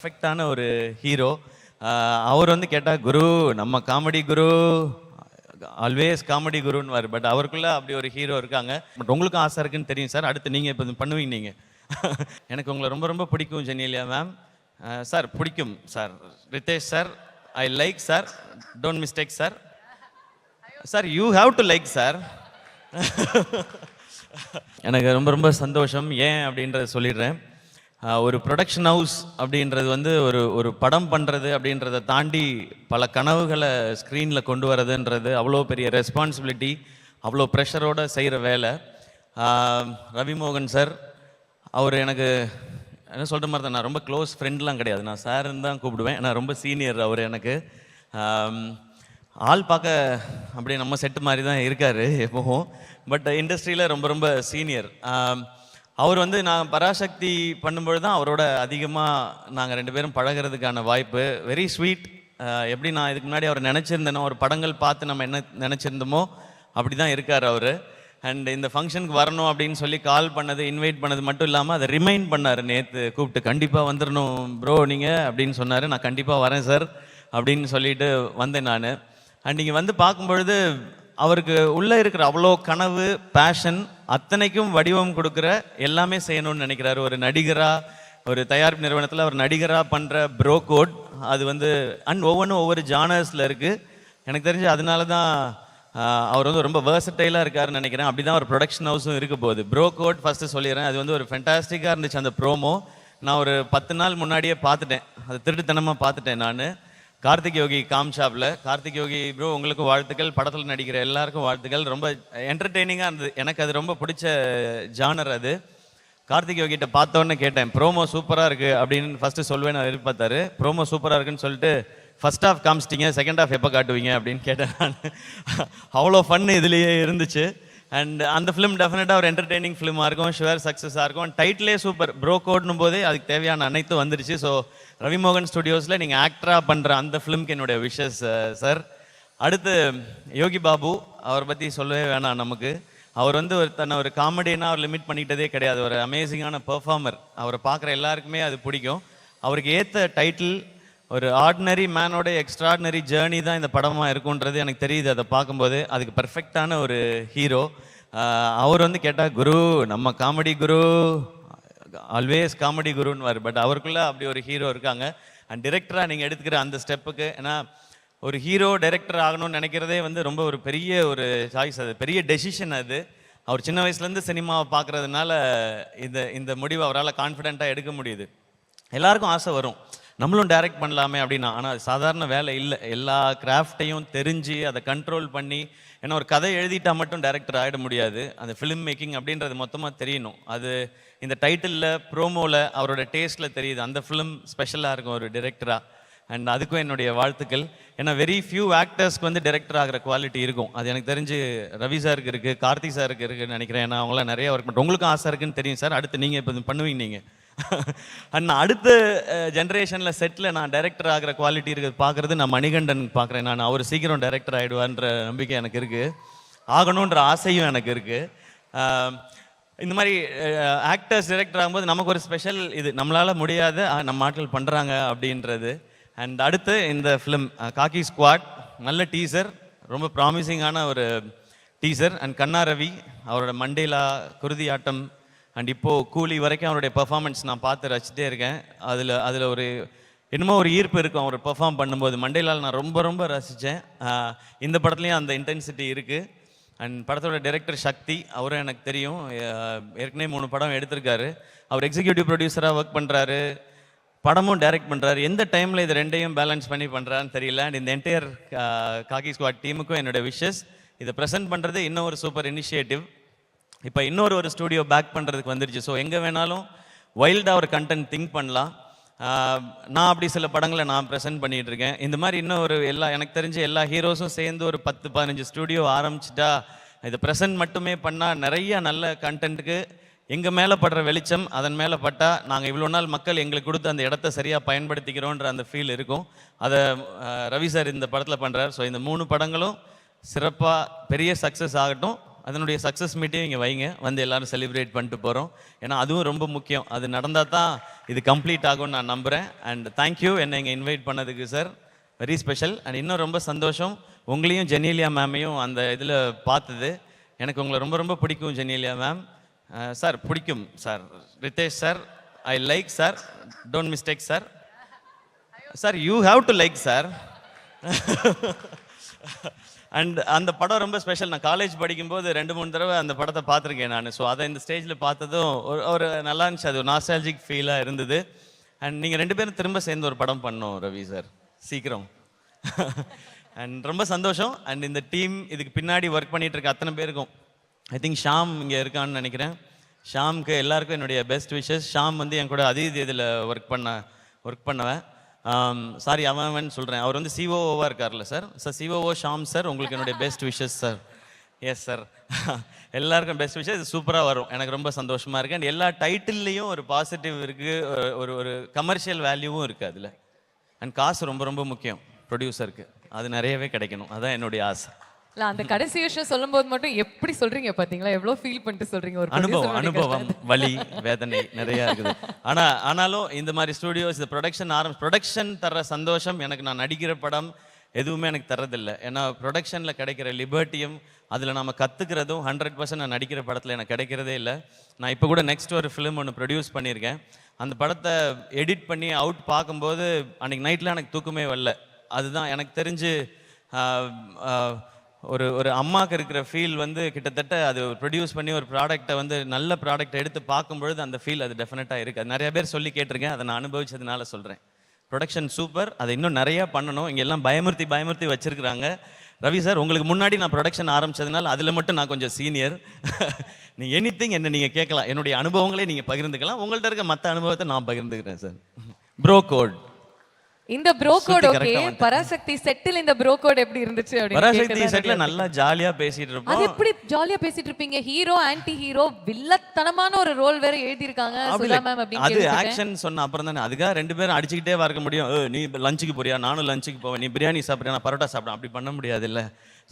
பர்ஃபெக்டான ஒரு ஹீரோ. அவர் வந்து கேட்டால் குரு நம்ம காமெடி குரு ஆல்வேஸ் காமெடி குருன்னு. பட் அவருக்குள்ள அப்படி ஒரு ஹீரோ இருக்காங்க. பட் உங்களுக்கும் ஆசை இருக்குன்னு தெரியும் சார். அடுத்து நீங்கள் இப்போ பண்ணுவீங்க. நீங்கள் எனக்கு உங்களை ரொம்ப ரொம்ப பிடிக்கும் ஜெனிலியா மேம். சார் பிடிக்கும் sir. Ritesh sir I like sir. Don't mistake sir. Sir you have to like sir. எனக்கு ரொம்ப ரொம்ப சந்தோஷம். ஏன் அப்படின்றத சொல்லிடுறேன். ஒரு ப்ரொடக்ஷன் ஹவுஸ் அப்படின்றது வந்து ஒரு படம் பண்ணுறது அப்படின்றத தாண்டி பல கனவுகளை ஸ்க்ரீனில் கொண்டு வரதுன்றது அவ்வளோ பெரிய ரெஸ்பான்சிபிலிட்டி, அவ்வளோ ப்ரெஷரோடு செய்கிற வேலை. ரவிமோகன் சார் அவர் எனக்கு என்ன சொல்கிற மாதிரி தான், நான் ரொம்ப க்ளோஸ் ஃப்ரெண்ட்லாம் கிடையாது, நான் சார்ன்னு தான் கூப்பிடுவேன். நான் ரொம்ப சீனியர் அவர் எனக்கு. ஆள் பார்க்க அப்படியே நம்ம செட்டு மாதிரி தான் இருக்கார் எப்போவும். பட் இண்டஸ்ட்ரியில் ரொம்ப ரொம்ப சீனியர். அவர் வந்து நான் பராசக்தி பண்ணும்பொழுது தான் அவரோட அதிகமாக நாங்கள் ரெண்டு பேரும் பழகிறதுக்கான வாய்ப்பு. Very sweet. எப்படி நான் இதுக்கு முன்னாடி அவர் நினச்சிருந்தேனோ, ஒரு படங்கள் பார்த்து நம்ம என்ன நினச்சிருந்தோமோ அப்படி தான் இருக்கார் அவர். அண்ட் இந்த ஃபங்க்ஷனுக்கு வரணும் அப்படின்னு சொல்லி கால் பண்ணது, இன்வைட் பண்ணது மட்டும் இல்லாமல் அதை ரிமைண்ட் பண்ணார். நேற்று கூப்பிட்டு கண்டிப்பாக வந்துடணும் ப்ரோ நீங்கள் அப்படின்னு சொன்னார். நான் கண்டிப்பாக வரேன் சார் அப்படின்னு சொல்லிட்டு வந்தேன் நான். அண்ட் இங்கே வந்து பார்க்கும்பொழுது அவருக்கு உள்ளே இருக்கிற அவ்வளோ கனவு, பேஷன் அத்தனைக்கும் வடிவம் கொடுக்குற, எல்லாமே செய்யணும்னு நினைக்கிறாரு. ஒரு நடிகராக, ஒரு தயாரிப்பு நிறுவனத்தில் ஒரு நடிகராக பண்ணுற ப்ரோ கோட் அது வந்து அண்ட் ஒவ்வொன்றும் ஒவ்வொரு ஜானர்ஸில் இருக்குது. எனக்கு தெரிஞ்சு அதனால தான் அவர் வந்து ரொம்ப வேர்சடைலாக இருக்காருன்னு நினைக்கிறேன். அப்படி தான் ஒரு ப்ரொடக்ஷன் ஹவுஸும் இருக்க போகுது. ப்ரோ கோட் ஃபஸ்ட்டு சொல்லிடுறேன், அது வந்து ஒரு ஃபென்டாஸ்டிக்காக இருந்துச்சு அந்த ப்ரோமோ. நான் ஒரு 10 நாள் முன்னாடியே பார்த்துட்டேன், அது திருட்டுத்தனமாக பார்த்துட்டேன் நான். கார்த்திக் யோகி காம்ஷாப்பில். கார்த்திக் யோகி ப்ரோ உங்களுக்கு வாழ்த்துக்கள், படத்தில் நடிக்கிற எல்லாருக்கும் வாழ்த்துக்கள். ரொம்ப என்டர்டெய்னிங்காக இருந்தது, எனக்கு அது ரொம்ப பிடிச்ச ஜானர் அது. கார்த்திக் யோகிட்ட பார்த்தோன்னே கேட்டேன், ப்ரோமோ சூப்பராக இருக்குது அப்படின்னு ஃபஸ்ட்டு சொல்வேன்னு எதிர்பார்த்தாரு. ப்ரோமோ சூப்பராக இருக்குன்னு சொல்லிட்டு ஃபஸ்ட் ஹாஃப் காமிச்சிட்டிங்க, செகண்ட் ஹாஃப் எப்போ காட்டுவீங்க அப்படின்னு கேட்டேன் நான். அவ்வளோ ஃபன் இதுலேயே இருந்துச்சு. அண்ட் அந்த ஃபிலிம் டெஃபினட்டாக ஒரு என்டர்டெய்னிங் ஃபிலிமாக இருக்கும், ஷுவர் சக்ஸஸாக இருக்கும். டைட்டிலே சூப்பர், ப்ரோ கோட்னும் போதே அதுக்கு தேவையான அனைத்தும் வந்துருச்சு. ஸோ ரவிமோகன் ஸ்டுடியோஸில் நீங்கள் ஆக்டராக பண்ணுற அந்த ஃபிலிம்க்கு என்னுடைய விஷஸ் சார். அடுத்து யோகி பாபு, அவரை பற்றி சொல்லவே வேணாம் நமக்கு. அவர் வந்து தன்னை ஒரு காமெடியனாக அவர் லிமிட் பண்ணிக்கிட்டதே கிடையாது. ஒரு அமேசிங்கான பெர்ஃபார்மர். அவரை பார்க்குற எல்லாருக்குமே அது பிடிக்கும். அவருக்கு ஏற்ற டைட்டில் ஒரு ஆர்டினரி மேனோட எக்ஸ்ட்ராடினரி ஜேர்னி தான் இந்த படமாக இருக்குன்றது எனக்கு தெரியுது அதை பார்க்கும்போது. அதுக்கு பர்ஃபெக்டான ஒரு ஹீரோ. அவர் வந்து கேட்டால் குரு நம்ம காமெடி குரு ஆல்வேஸ் காமெடி குருன்னு. பட் அவருக்குள்ளே அப்படி ஒரு ஹீரோ இருக்காங்க. அண்ட் டிரெக்டராக நீங்கள் எடுத்துக்கிற அந்த ஸ்டெப்புக்கு, ஏன்னா ஒரு ஹீரோ டைரக்டர் ஆகணும்னு நினைக்கிறதே வந்து ரொம்ப ஒரு பெரிய ஒரு சாய்ஸ், அது பெரிய டெசிஷன் அது. அவர் சின்ன வயசுலேருந்து சினிமாவை பார்க்குறதுனால இந்த முடிவை அவரால் கான்ஃபிடென்ட்டாக எடுக்க முடியுது. எல்லாருக்கும் ஆசை வரும் நம்மளும் டைரக்ட் பண்ணலாமே அப்படின்னா. ஆனால் அது சாதாரண வேலை இல்லை. எல்லா கிராஃப்டையும் தெரிஞ்சு அதை கண்ட்ரோல் பண்ணி, ஏன்னா ஒரு கதை எழுதிட்டா மட்டும் டைரக்டர் ஆகிட முடியாது. அந்த ஃபிலிம் மேக்கிங் அப்படின்றது மொத்தமாக தெரியணும். அது இந்த டைட்டிலில், ப்ரோமோவில், அவரோட டேஸ்ட்டில் தெரியுது. அந்த ஃபிலிம் ஸ்பெஷலாக இருக்கும் ஒரு டிரெக்டராக. அண்ட் அதுக்கும் என்னுடைய வாழ்த்துக்கள். ஏன்னா வெரி ஃபியூ ஆக்டர்ஸ்க்கு வந்து டிரெக்டர் ஆகிற குவாலிட்டி இருக்கும். அது எனக்கு தெரிஞ்சு ரவி சாருக்கு இருக்குது, கார்த்திக் சாருக்கு இருக்குதுன்னு நினைக்கிறேன். ஏன்னா அவங்களாம் நிறைய ஒர்க் பண்ணுறோம். உங்களுக்கும் ஆசை இருக்குன்னு தெரியும் சார். அடுத்து நீங்கள் இப்போ பண்ணுவீங்க. நீங்கள் அண்ட் அடுத்த ஜென்ரேஷனில் செட்டில் நான் டைரக்டர் ஆகிற குவாலிட்டி இருக்குது பார்க்குறது நான் மணிகண்டன் பார்க்குறேன். நான் அவர் சீக்கிரம் டைரக்டர் ஆகிடுவான்ற நம்பிக்கை எனக்கு இருக்குது, ஆகணுன்ற ஆசையும் எனக்கு இருக்குது. இந்த மாதிரி ஆக்டர்ஸ் டைரக்டர் ஆகும்போது நமக்கு ஒரு ஸ்பெஷல், இது நம்மளால் முடியாத நம்ம ஆட்கள் பண்ணுறாங்க அப்படின்றது. அண்ட் அடுத்து இந்த ஃபிலிம் காக்கி ஸ்குவாட், நல்ல டீசர், ரொம்ப ப்ராமிசிங்கான ஒரு டீசர். அண்ட் கண்ணா ரவி அவரோட மண்டேலா, குருதி ஆட்டம் அண்ட் இப்போது கூலி வரைக்கும் அவருடைய பெர்ஃபார்மன்ஸ் நான் பார்த்து ரசிச்சிட்டே இருக்கேன். அதில் ஒரு என்னமோ ஒரு ஈர்ப்பு இருக்கும் அவர் பெர்ஃபார்ம் பண்ணும்போது. மண்டேலால் நான் ரொம்ப ரொம்ப ரசித்தேன். இந்த படத்துலேயும் அந்த இன்டென்சிட்டி இருக்குது. அண்ட் படத்தோட டைரக்டர் சக்தி, அவரும் எனக்கு தெரியும், ஏற்கனவே 3 படம் எடுத்திருக்காரு. அவர் எக்ஸிக்யூட்டிவ் ப்ரொடியூசராக ஒர்க் பண்ணுறாரு, படமும் டைரக்ட் பண்ணுறாரு. எந்த டைமில் இது ரெண்டையும் பேலன்ஸ் பண்ணி பண்ணுறான்னு தெரியல. அண்ட் இந்த என்டையர் காக்கி ஸ்குவாட் டீமுக்கும் என்னோடய விஷஸ். இதை ப்ரெசென்ட் பண்ணுறது இன்னும் ஒரு சூப்பர் இனிஷியேட்டிவ். இப்போ இன்னொரு ஸ்டூடியோ பேக் பண்ணுறதுக்கு வந்துருச்சு. ஸோ எங்கே வேணாலும் வைல்டாக ஒரு கண்டென்ட் திங்க் பண்ணலாம். நான் அப்படி சில படங்களை நான் ப்ரெசென்ட் பண்ணிகிட்டு இருக்கேன். இந்த மாதிரி இன்னும் எனக்கு தெரிஞ்ச எல்லா ஹீரோஸும் சேர்ந்து ஒரு 10-15 ஸ்டூடியோ ஆரம்பிச்சிட்டா, இதை ப்ரெசென்ட் மட்டுமே பண்ணால் நிறைய நல்ல கண்டென்ட்டுக்கு எங்கள் மேலே படுற வெளிச்சம் அதன் மேலே பட்டால், நாங்கள் இவ்வளோ நாள் மக்கள் எங்களுக்கு கொடுத்து அந்த இடத்த சரியாக பயன்படுத்திக்கிறோன்ற அந்த ஃபீல் இருக்கும். அதை ரவி சார் இந்த படத்தில் பண்ணுறார். ஸோ இந்த 3 படங்களும் சிறப்பாக பெரிய சக்ஸஸ் ஆகட்டும். அதனுடைய சக்ஸஸ் மீட்டையும் இங்கே வைங்க, வந்து எல்லாரும் செலிப்ரேட் பண்ணிட்டு போகிறோம். ஏன்னா அதுவும் ரொம்ப முக்கியம். அது நடந்தால் தான் இது கம்ப்ளீட் ஆகும்னு நான் நம்புகிறேன். அண்ட் தேங்க்யூ என்னை இங்கே இன்வைட் பண்ணதுக்கு சார், வெரி ஸ்பெஷல். அண்ட் இன்னும் ரொம்ப சந்தோஷம் உங்களையும் ஜெனீலியா மேமையும் அந்த இதில் பார்த்தது. எனக்கு உங்களை ரொம்ப ரொம்ப பிடிக்கும் ஜெனீலியா மேம். சார் பிடிக்கும் sir. Ritesh sir, I like sir, don't mistake sir. Sir you have to like sir. And அந்த படம் ரொம்ப ஸ்பெஷல். நான் காலேஜ் படிக்கும்போது 2-3 தடவை அந்த படத்தை பார்த்துருக்கேன் நான். ஸோ அதை இந்த ஸ்டேஜில் பார்த்ததும் ஒரு நல்லா இருந்துச்சு. அது ஒரு நாஸ்டாலஜிக் ஃபீலாக இருந்தது. அண்ட் நீங்கள் 2 பேரும் திரும்ப சேர்ந்து ஒரு படம் பண்ணோம் ரவி சார், சீக்கிரம். அண்ட் ரொம்ப சந்தோஷம். அண்ட் இந்த டீம் இதுக்கு பின்னாடி ஒர்க் பண்ணிட்டு இருக்க அத்தனை பேருக்கும், ஐ திங்க் ஷாம் இங்கே இருக்கான்னு நினைக்கிறேன். ஷாம்க்கு எல்லாருக்கும் என்னுடைய பெஸ்ட் விஷஸ். ஷாம் வந்து என் கூட அதீத் இதில் ஒர்க் பண்ணவன். சாரி அவன் சொல்கிறேன், அவர் வந்து சிஓஓவாக இருக்கார்ல sir. Sir COO Sham sir, உங்களுக்கு என்னுடைய best wishes sir. Yes sir, எல்லாருக்கும் பெஸ்ட் விஷஸ். இது சூப்பராக வரும், எனக்கு ரொம்ப சந்தோஷமாக இருக்குது. அண்ட் எல்லா டைட்டில்லையும் ஒரு பாசிட்டிவ் இருக்குது, ஒரு கமர்ஷியல் வேல்யூவும் இருக்குது அதில். அண்ட் காசு ரொம்ப ரொம்ப முக்கியம் ப்ரொடியூசருக்கு, அது நிறையவே கிடைக்கணும், அதுதான் என்னுடைய ஆசை. அந்த கடைசி விஷயம் சொல்லும்போது மட்டும் எப்படி சொல்றீங்க பாத்தீங்களா, எவ்வளவு ஃபீல் பண்ணிட்டு சொல்றீங்க. ஒரு அனுபவம் வலி வேதனை நிறைய இருக்குது. ஆனாலும் இந்த மாதிரி ஸ்டுடியோஸ், இந்த ப்ரொடக்ஷன் தர்ற சந்தோஷம் எனக்கு நான் நடிக்கிற படம் எதுவுமே எனக்கு தர்றதில்லை. ஏன்னா ப்ரொடக்ஷனில் கிடைக்கிற லிபர்ட்டியும் அதில் நம்ம கற்றுக்கிறதும் 100% நான் நடிக்கிற படத்தில் எனக்கு கிடைக்கிறதே இல்லை. நான் இப்போ கூட நெக்ஸ்ட் ஒரு ஃபிலிம் ஒன்று ப்ரொடியூஸ் பண்ணியிருக்கேன். அந்த படத்தை எடிட் பண்ணி அவுட் பார்க்கும்போது அன்றைக்கி நைட்டில் எனக்கு தூக்கமே வரல. அதுதான் எனக்கு தெரிஞ்சு ஒரு அம்மாவுக்கு இருக்கிற ஃபீல் வந்து கிட்டத்தட்ட அது ப்ரொடியூஸ் பண்ணி ஒரு ப்ராடக்டை வந்து நல்ல ப்ராடக்டை எடுத்து பார்க்கும்பொழுது அந்த ஃபீல் அது டெஃபினட்டாக இருக்குது. அது நிறைய பேர் சொல்லி கேட்டிருக்கேன், அதை நான் அனுபவிச்சதுனால சொல்கிறேன். ப்ரொடக்ஷன் சூப்பர், அதை இன்னும் நிறையா பண்ணணும். இங்கே எல்லாம் பயமுறுத்தி வச்சுருக்குறாங்க. ரவி சார், உங்களுக்கு முன்னாடி நான் ப்ரொடக்ஷன் ஆரம்பித்ததுனால அதில் மட்டும் நான் கொஞ்சம் சீனியர். நீ எனிதிங் என்ன நீங்கள் கேட்கலாம், என்னுடைய அனுபவங்களே நீங்கள் பகிர்ந்துக்கலாம். உங்கள்கிட்ட இருக்க மற்ற அனுபவத்தை நான் பகிர்ந்துக்கிறேன் சார். ப்ரோ கோட், இந்த ப்ரோ கோட் ஓகே. பராசக்தி செட்டில் இந்த ப்ரோ கோட் எப்படி இருந்துச்சு அப்படி? பராசக்தி செட்ல நல்லா ஜாலியா பேசிட்டு இருப்போம். அது எப்படி ஜாலியா பேசிட்டு இருப்பீங்க? ஹீரோ ஆன்டி ஹீரோ வில்லத்தனமான ஒரு ரோல் வேற எழுதி இருக்காங்க சுதா மேம் அப்படி. அது ஆக்ஷன் சொன்ன அப்புறம் தானே, அதுக்காக 2 பேரும் அடிச்சுக்கிட்டே இருக்க முடியும். நீ லஞ்சுக்கு போறியா, நானும் லஞ்சுக்கு போவேன், நீ பிரியாணி சாப்பிட்றியா, நான் பரோட்டா சாப்பிடுறேன், அப்படி பண்ண முடியாது இல்ல.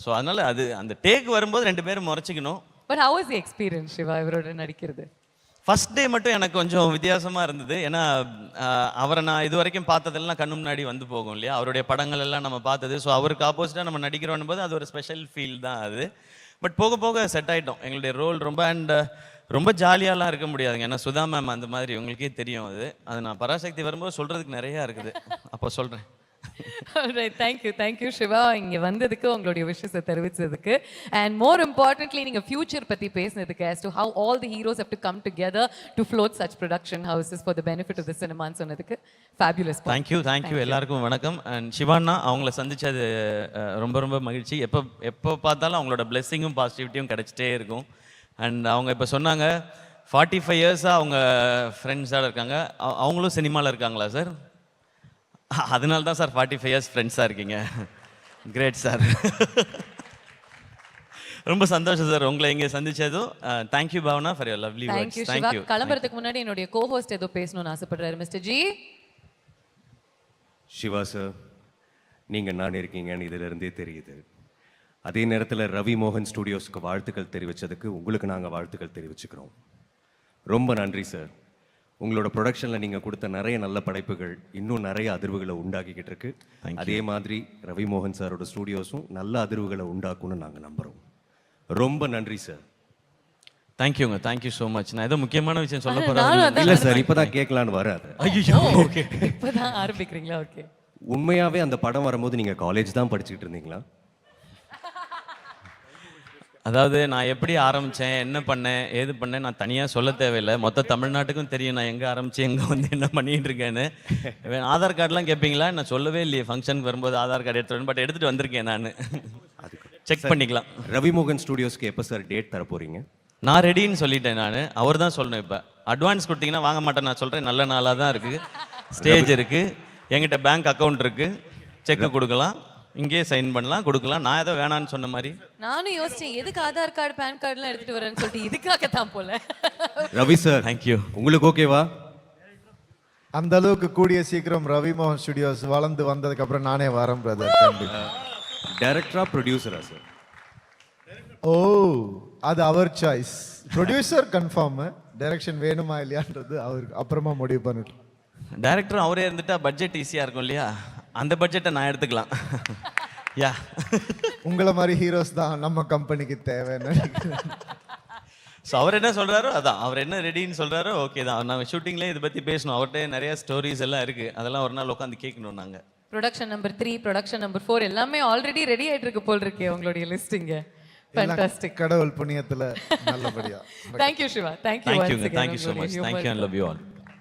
ஸோ அதனால அது அந்த டேக் வரும்போது 2 பேரும் முறைச்சிக்கணும். But how was the experience Siva இவரோட நடிக்கிறது? ஃபர்ஸ்ட் டே மட்டும் எனக்கு கொஞ்சம் வித்தியாசமாக இருந்தது. ஏன்னா அவரை நான் இது வரைக்கும் பார்த்ததெல்லாம் கண்ணு முன்னாடி வந்து போகும் இல்லையா, அவருடைய படங்கள் எல்லாம் நம்ம பார்த்தது. ஸோ அவருக்கு ஆப்போசிட்டாக நம்ம நடிக்கிறோம் போது அது ஒரு ஸ்பெஷல் ஃபீல் தான் அது. பட் போக போக செட் ஆகிட்டோம். எங்களுடைய ரோல் ரொம்ப ஜாலியாலாம் இருக்க முடியாதுங்க. ஏன்னா சுதா மேம் அந்த மாதிரி உங்களுக்கே தெரியும். அது நான் பராசக்தி வரும்போது சொல்கிறதுக்கு நிறையா இருக்குது, அப்போ சொல்கிறேன். தேங்க்யூ சிவா, இங்கே வந்ததுக்கு உங்களுடைய விஷயத்தை தெரிவித்ததுக்கு. அண்ட் மோர் இம்பார்ட்டன்ட்லி நீங்கள் ஃபியூச்சர் பற்றி பேசினதுக்கு, as to how all the heroes have to come together to float such production houses for the benefit of the cinema சொன்னதுக்கு fabulous. தேங்க்யூ எல்லாருக்கும் வணக்கம். அண்ட் சிவானா, அவங்கள சந்திச்சது ரொம்ப ரொம்ப மகிழ்ச்சி. எப்போ பார்த்தாலும் அவங்களோட பிளெஸ்ஸிங்கும் பாசிட்டிவிட்டியும் கிடைச்சிட்டே இருக்கும். அண்ட் அவங்க இப்போ சொன்னாங்க 45 இயர்ஸாக அவங்க ஃப்ரெண்ட்ஸாக இருக்காங்க. அவங்களும் சினிமாவில் இருக்காங்களா சார்? அதனால தான் சார் 45 இயர்ஸ் ஃப்ரெண்ட்ஸாக இருக்கீங்க. Great sir. ரொம்ப சந்தோஷம் சார் உங்களை இங்கே சந்திச்சதும். Thank you Bhavana for your lovely words. Thank you. கிளம்புறதுக்கு முன்னாடி என்னுடைய கோஹோஸ்ட் ஏதோ பேசணும்னு ஆசைப்படுறாரு மிஸ்டர் ஜி. சிவா சார், நீங்கள் நான் இருக்கீங்கன்னு இதிலிருந்தே தெரியுது. அதே நேரத்தில் ரவி மோகன் ஸ்டுடியோஸ்க்கு வாழ்த்துக்கள் தெரிவித்ததுக்கு உங்களுக்கு நாங்கள் வாழ்த்துக்கள் தெரிவிச்சுக்கிறோம். ரொம்ப நன்றி சார். உங்களோட ப்ரொடக்ஷனில் நீங்கள் கொடுத்த நிறைய நல்ல படைப்புகள் இன்னும் நிறைய அதிர்வுகளை உண்டாக்கிக்கிட்டு இருக்கு. அதே மாதிரி ரவி மோகன் சாரோட ஸ்டூடியோஸும் நல்ல அதிர்வுகளை உண்டாக்கும்னு நாங்கள் நம்புகிறோம். ரொம்ப நன்றி சார். தேங்க்யூங்க, தேங்க்யூ ஸோ மச். நான் ஏதோ முக்கியமான விஷயம் சொல்ல போகிறேன். இல்லை சார், இப்போ தான் கேட்கலான்னு வராது. ஐயோ, ஓகே, இப்போ தான் ஆரம்பிக்கிறீங்களா? ஓகே. உண்மையாகவே அந்த படம் வரும்போது நீங்கள் காலேஜ் தான் படிச்சுக்கிட்டு இருந்தீங்களா? அதாவது நான் எப்படி ஆரம்பித்தேன், என்ன பண்ணேன், ஏது பண்ணேன் நான் தனியாக சொல்ல தேவையில்லை. மொத்த தமிழ்நாட்டுக்கும் தெரியும் நான் எங்கே ஆரம்பித்து எங்கே வந்து என்ன பண்ணிகிட்டு இருக்கேன்னு. ஆதார் கார்டெலாம் கேட்பீங்களா? நான் சொல்லவே இல்லையே ஃபங்க்ஷனுக்கு வரும்போது ஆதார் கார்டு எடுத்துகிட்டு, பட் எடுத்துகிட்டு வந்திருக்கேன் நான். செக் பண்ணிக்கலாம். ரவி மோகன் ஸ்டுடியோஸ்க்கு எப்போ சார் டேட் தர போகிறீங்க? நான் ரெடின்னு சொல்லிட்டேன். நான் அவர் தான் சொல்லணும். இப்போ அட்வான்ஸ் கொடுத்தீங்கன்னா வாங்க மாட்டேன். நான் சொல்கிறேன், நல்ல நாளாக தான் இருக்குது, ஸ்டேஜ் இருக்குது, என்கிட்ட பேங்க் அக்கௌண்ட் இருக்குது, செக்கு கொடுக்கலாம், இங்கே சைன் பண்ணலாம், கொடுக்கலாம். நான் ஏதோ வேணான்னு சொன்ன மாதிரி நானும் யோசிச்சேன், எதுக்கு ஆதார் கார்டு பேன் கார்டுலாம் எடுத்துட்டு வரேன்னு சொல்லிட்டு, இதுக்காக தான் போல. Ravi sir, thank you. உங்களுக்கு ஓகேவா? அந்த அளவுக்கு கூடிய சீக்கிரம் ரவி மோகன் ஸ்டுடியோஸ் வளர்ந்து வந்ததுக்கு அப்புறம் நானே வரேன் பிரதர். டைரக்டரா ப்ரொடியூசரா சார்? ஓ, அது அவர் சாய்ஸ். ப்ரொடியூசர் கன்ஃபார்ம், டைரக்ஷன் வேணுமா இல்லையான்றது அவருக்கு அப்புறமா முடிவு பண்ணிட்டோம். டைரக்டரும் அவரே இருந்துட்டா பட்ஜெட் ஈஸியாக இருக்கும் இல்லையா? அந்த பட்ஜெட்டை நான் எடுத்துக்கலாம். யா உங்களை மாதிரி ஹீரோஸ் தான் நம்ம கம்பெனிக்கு தேவைன்னு நினைக்கிறேன். ஸோ அவர் என்ன சொல்கிறாரோ அதான், அவர் என்ன ரெடின்னு சொல்கிறாரோ ஓகே தான். நாங்கள் ஷூட்டிங்லேயே இதை பற்றி பேசணும், அவர்கிட்ட நிறைய ஸ்டோரிஸ் எல்லாம் இருக்குது, அதெல்லாம் ஒரு நாள் உட்காந்து கேட்கணும் நாங்கள். ப்ரொடக்ஷன் நம்பர் 3, ப்ரொடக்ஷன் நம்பர் 4 எல்லாமே ஆல்ரெடி ரெடி ஆயிட்டு இருக்கு போல் இருக்கே உங்களுடைய லிஸ்டிங்க. ஃபேண்டாஸ்டிக். கடவுள் புண்ணியத்துல நல்லபடியா. Thank you Shiva. Thank you once தேங்க்யூங்க, again. Thank you so much, thank you and love you all.